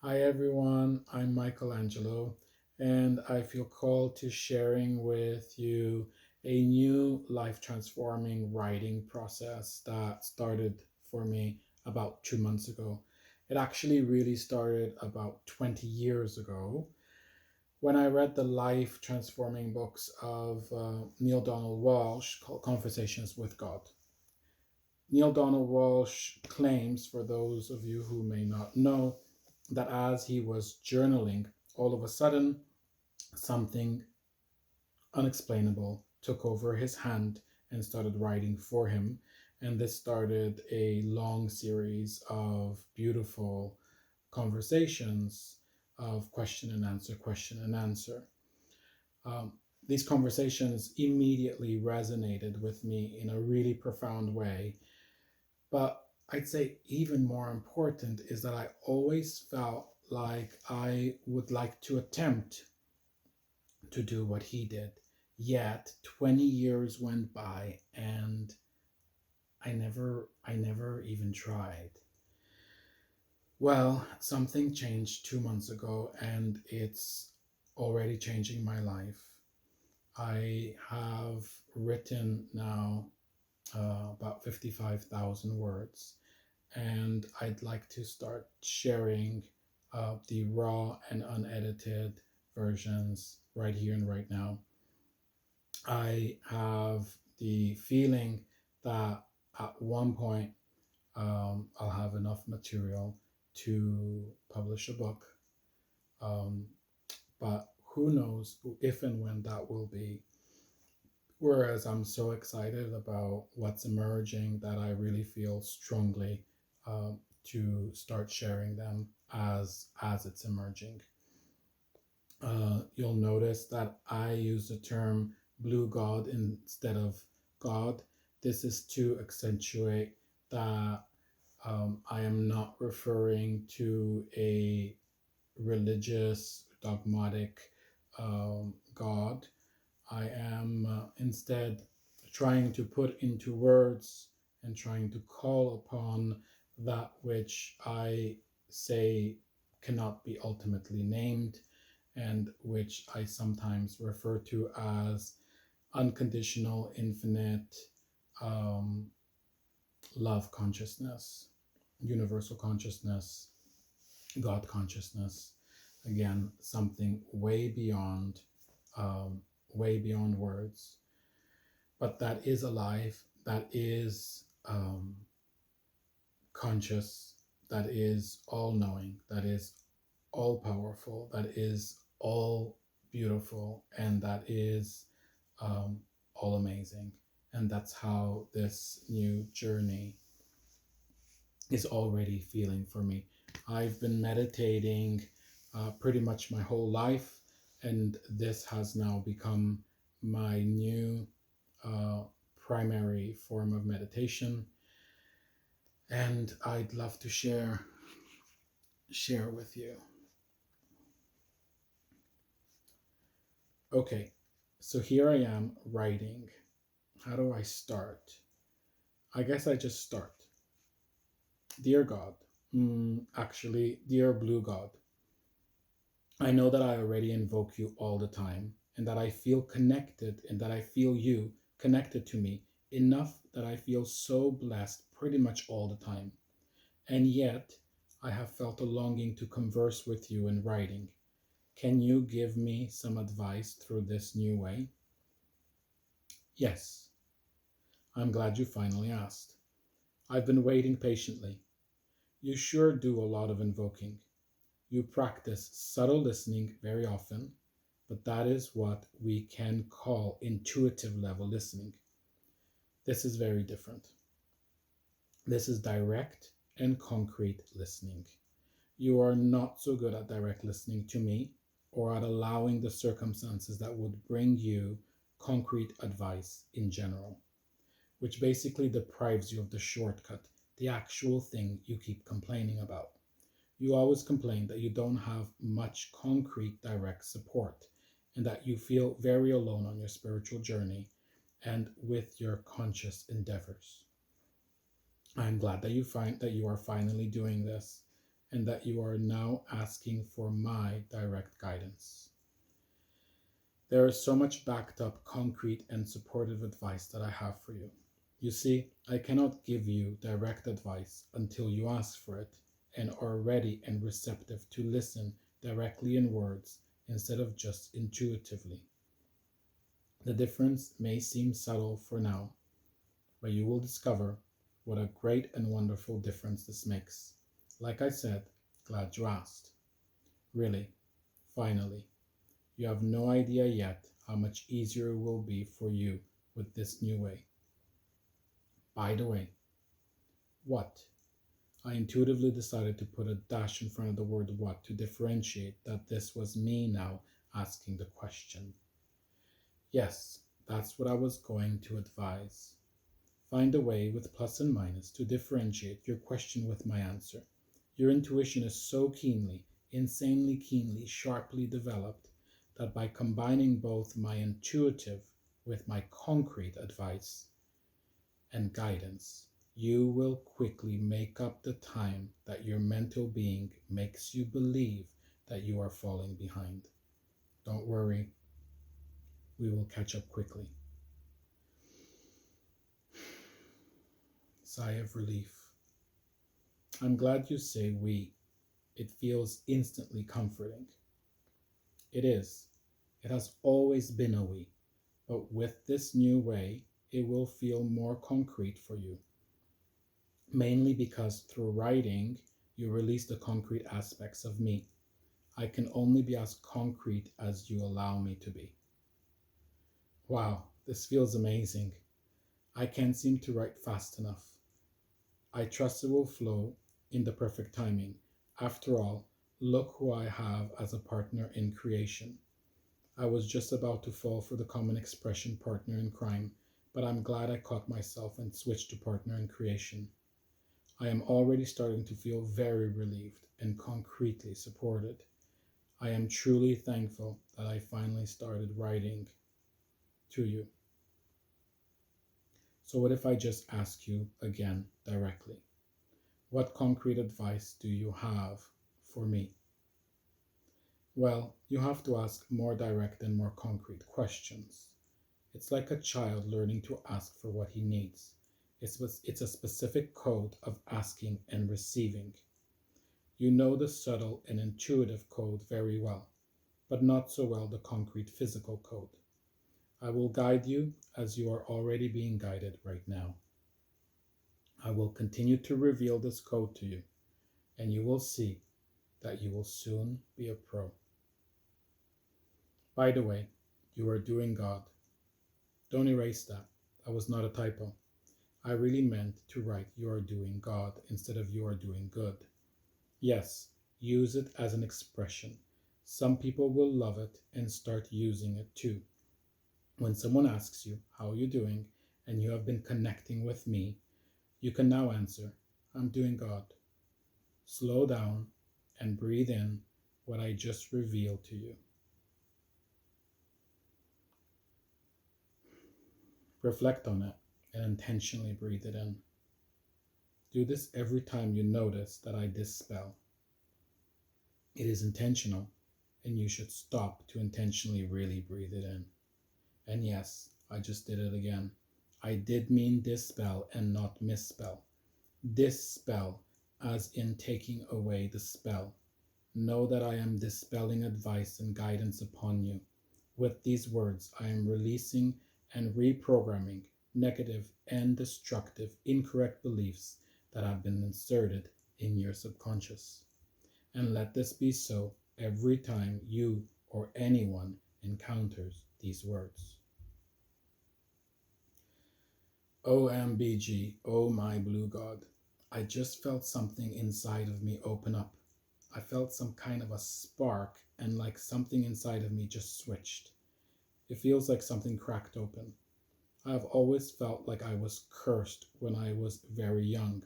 Hi everyone, I'm Michelangelo, and I feel called to sharing with you a new life transforming writing process that started for me about 2 months ago. It actually really started about 20 years ago when I read the life transforming books of Neil Donald Walsh called Conversations with God. Neil Donald Walsh claims, for those of you who may not know, that as he was journaling, all of a sudden something unexplainable took over his hand and started writing for him. And this started a long series of beautiful conversations of question and answer, question and answer. Um, these conversations immediately resonated with me in a really profound way. But I'd say even more important is that I always felt like I would like to attempt to do what he did. Yet 20 years went by and I never even tried. Well, something changed 2 months ago and it's already changing my life. I have written now about 55,000 words, and I'd like to start sharing the raw and unedited versions right here and right now. I have the feeling that at one point I'll have enough material to publish a book, um, but who knows if and when that will be. Whereas I'm so excited about what's emerging that I really feel strongly to start sharing them as it's emerging. You'll notice that I use the term BlueGod instead of God. This is to accentuate that I am not referring to a religious, dogmatic God. I am instead trying to put into words and trying to call upon that which I say cannot be ultimately named and which I sometimes refer to as unconditional, infinite um, love consciousness, universal consciousness, God consciousness. Again, something um, way beyond words, but that is alive, that is conscious, that is all knowing, that is all powerful, that is all beautiful, and that is all amazing. And that's how this new journey is already feeling for me. I've been meditating pretty much my whole life, and this has now become my new uh, primary form of meditation. And I'd love to share with you. Okay, so here I am writing. How do I start? I guess I just start. Dear God, actually, dear Blue God, I know that I already invoke you all the time and that I feel connected and that I feel you connected to me enough that I feel so blessed pretty much all the time. And yet, I have felt a longing to converse with you in writing. Can you give me some advice through this new way? Yes, I'm glad you finally asked. I've been waiting patiently. You sure do a lot of invoking. You practice subtle listening very often, but that is what we can call intuitive level listening. This is very different. This is direct and concrete listening. You are not so good at direct listening to me or at allowing the circumstances that would bring you concrete advice in general, which basically deprives you of the shortcut, the actual thing you keep complaining about. You always complain that you don't have much concrete direct support and that you feel very alone on your spiritual journey and with your conscious endeavors. I'm glad that you find that you are finally doing this and that you are now asking for my direct guidance. There is so much backed up, concrete, and supportive advice that I have for you. You see, I cannot give you direct advice until you ask for it and are ready and receptive to listen directly in words instead of just intuitively. The difference may seem subtle for now, but you will discover what a great and wonderful difference this makes. Like I said, glad you asked. Really, finally, you have no idea yet how much easier it will be for you with this new way. By the way, what? I intuitively decided to put a dash in front of the word what to differentiate that this was me now asking the question. Yes, that's what I was going to advise. Find a way with plus and minus to differentiate your question with my answer. Your intuition is so keenly, insanely keenly, sharply developed that by combining both my intuitive with my concrete advice and guidance, you will quickly make up the time that your mental being makes you believe that you are falling behind. Don't worry, we will catch up quickly. Sigh of relief. I'm glad you say we. It feels instantly comforting. It is. It has always been a we. But with this new way, it will feel more concrete for you. Mainly because through writing, you release the concrete aspects of me. I can only be as concrete as you allow me to be. Wow, this feels amazing. I can't seem to write fast enough. I trust it will flow in the perfect timing. After all, look who I have as a partner in creation. I was just about to fall for the common expression partner in crime, but I'm glad I caught myself and switched to partner in creation. I am already starting to feel very relieved and concretely supported. I am truly thankful that I finally started writing to you. So what if I just ask you again directly? What concrete advice do you have for me? Well, you have to ask more direct and more concrete questions. It's like a child learning to ask for what he needs. It's a specific code of asking and receiving. You know the subtle and intuitive code very well, but not so well the concrete physical code. I will guide you as you are already being guided right now. I will continue to reveal this code to you, and you will see that you will soon be a pro. By the way, you are doing God. Don't erase that. That was not a typo. I really meant to write you are doing God instead of you are doing good. Yes, use it as an expression. Some people will love it and start using it too. When someone asks you, how are you doing, and you have been connecting with me, you can now answer, I'm doing God. Slow down and breathe in what I just revealed to you. Reflect on it and intentionally breathe it in. Do this every time you notice that I dispel. It is intentional, and you should stop to intentionally really breathe it in. And yes, I just did it again. I did mean dispel and not misspell. Dispel, as in taking away the spell. Know that I am dispelling advice and guidance upon you. With these words, I am releasing and reprogramming negative and destructive, incorrect beliefs that have been inserted in your subconscious. And let this be so every time you or anyone encounters these words. OMBG, oh my blue God. I just felt something inside of me open up. I felt some kind of a spark and like something inside of me just switched. It feels like something cracked open. I have always felt like I was cursed when I was very young.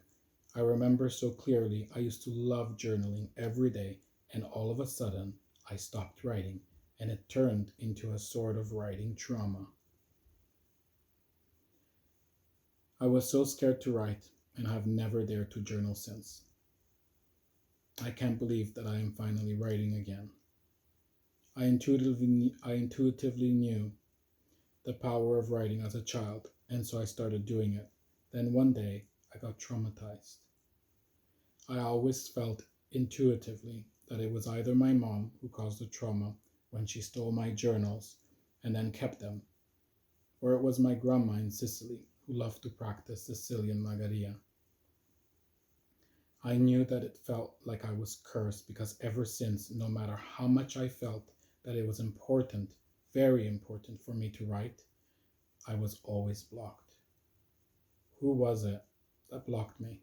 I remember so clearly I used to love journaling every day, and all of a sudden I stopped writing and it turned into a sort of writing trauma. I was so scared to write and have never dared to journal since. I can't believe that I am finally writing again. I intuitively knew the power of writing as a child, and so I started doing it. Then one day, I got traumatized. I always felt intuitively that it was either my mom who caused the trauma when she stole my journals and then kept them, or it was my grandma in Sicily who loved to practice Sicilian Magaria. I knew that it felt like I was cursed because ever since, no matter how much I felt that it was important, very important for me to write, I was always blocked. Who was it that blocked me?